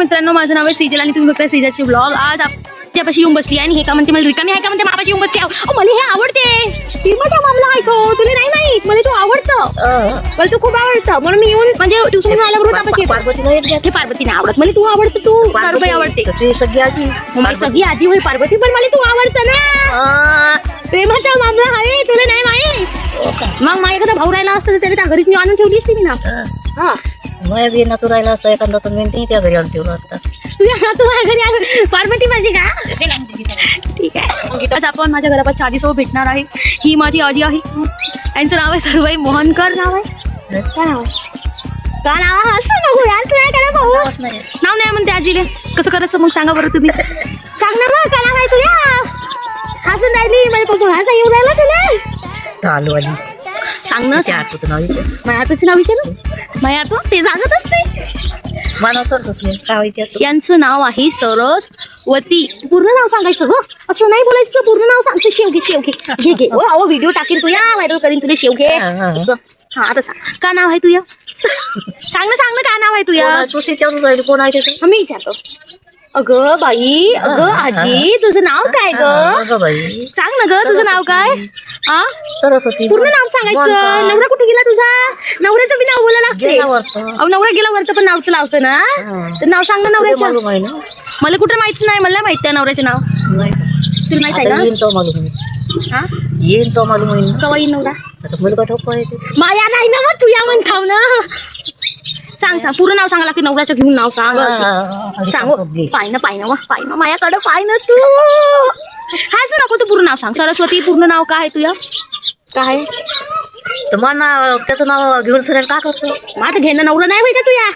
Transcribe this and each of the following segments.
मित्रांनो, माझं नाव आहे सिजल आणि तुम्ही बघताय सिजलचे ब्लॉग. आज आपल्यापाशी येऊन बसली आणि हे का म्हणते, मला रिकामी आहे का म्हणते, मापाशी येऊन बसली. मला हे आवडते, ती माझा मामला ऐको, तुला नाही माहित, मला तू आवडतं, मला तू खूप आवडतं, म्हणून मी येऊन म्हणजे ट्युशन आल्याबरोबर हे पार्वती नाही आवडत, मला तू आवडतं, तू पार्वती आवडते, ते सगळी आजी सगळी आजी होई पार्वती, पण मला तू आवडतं ना. प्रेमाचा मामला आहे, तुला नाही माहित. मग माझ्या एखादा भाऊ राहिला असतं तर त्याला त्या घरी मी आणून ठेवली असती ना. हा माझ्या बी नातू राहिला असता एखादा तर मी त्या घरी आणून ठेवला असता. तू माझ्या घरी आणून पार्वती माझी का? ठीक आहे. आज आपण माझ्या घरापासून आजीसोबत भेटणार आहे. ही माझी आजी आहे, यांचं नाव आहे सर्वाई मोहनकर. नाव आहे काय नाव का नाव असं नको यार, काय करा भाऊ नाव नाही म्हणते आजीले. कसं करायचं मग सांगा बरं तुम्ही, सांग ना बरं का नाव आहे तुझ्या. हसून राहिली माझ्या पप्पा हसा येऊन राहिला तुला. आलू आली सांग ना. आठवत नाव मायाचं नाव विचारू, मायाचं ते सांगतच नाही. मानव सरस्वती काय माहिती. यांचं नाव आहे सरस्वती. पूर्ण नाव सांगायचं ग, असं नाही बोलायचं. पूर्ण नाव सांगते. शेवघे शेवघे घे घे. अहो व्हिडिओ टाकेल तुया, व्हायरल करीन तुला. शेवघे असं. हा आता सांग का नाव आहे तुया. सांग ना का नाव आहे तुया. तू विचारून राहिली कोण आहे त्याचं. मी विचारतो. अगं बाई, अगं आजी, तुझं नाव काय ग. बाई सांग ना ग, तुझं नाव काय. आ सरस्वती. पूर्ण नाव सांगायचं. नवरा कुठे गेला तुझा. नवऱ्याचं बी नाव बोलायला लागते. अहो नवरा गेला वरतं पण नावचं लावतं ना. तर नाव सांग ना नवऱ्याचं. मला कुठं माहिती नाही, मला माहिती आहे नवऱ्याचे नाव. तुला माहित आहे का. हा येईन तो मालूम होईल. कवा येईल नवरा. आता मुलगा ठोक आहे ते. माया नाही ना मग, तुया म्हणताव ना. सांग पूर्ण नाव सांगा लागते. नवऱ्याचं घेऊन नाव सांग. सांग पाय ना मायाकडं पाय ना तू. हसू नको, तू पूर्ण नाव सांग. सरस्वती पूर्ण नाव काय आहे तुझ्या. काय तर मला त्याचं नाव घेऊन सर का करतो. मग आता घेणं नवरा नाही माहिती तुया.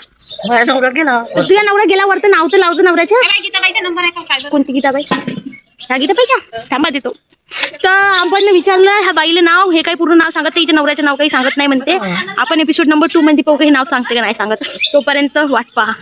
माझ्या नवरा गेला. तुझ्या नवरा गेल्यावर तर नाव तर लावतं नवऱ्याच्या. कोणती गीताबाई. ह्या गीताबाई का. थांबा देतो. तर आपण विचारलं ह्या बाईला नाव, हे काही पूर्ण नाव सांगत, तिच्या नवऱ्याचं नाव काही सांगत नाही म्हणते. आपण एपिसोड नंबर 2 मध्ये पाहू, काही नाव सांगते का नाही सांगत. तोपर्यंत वाट पहा.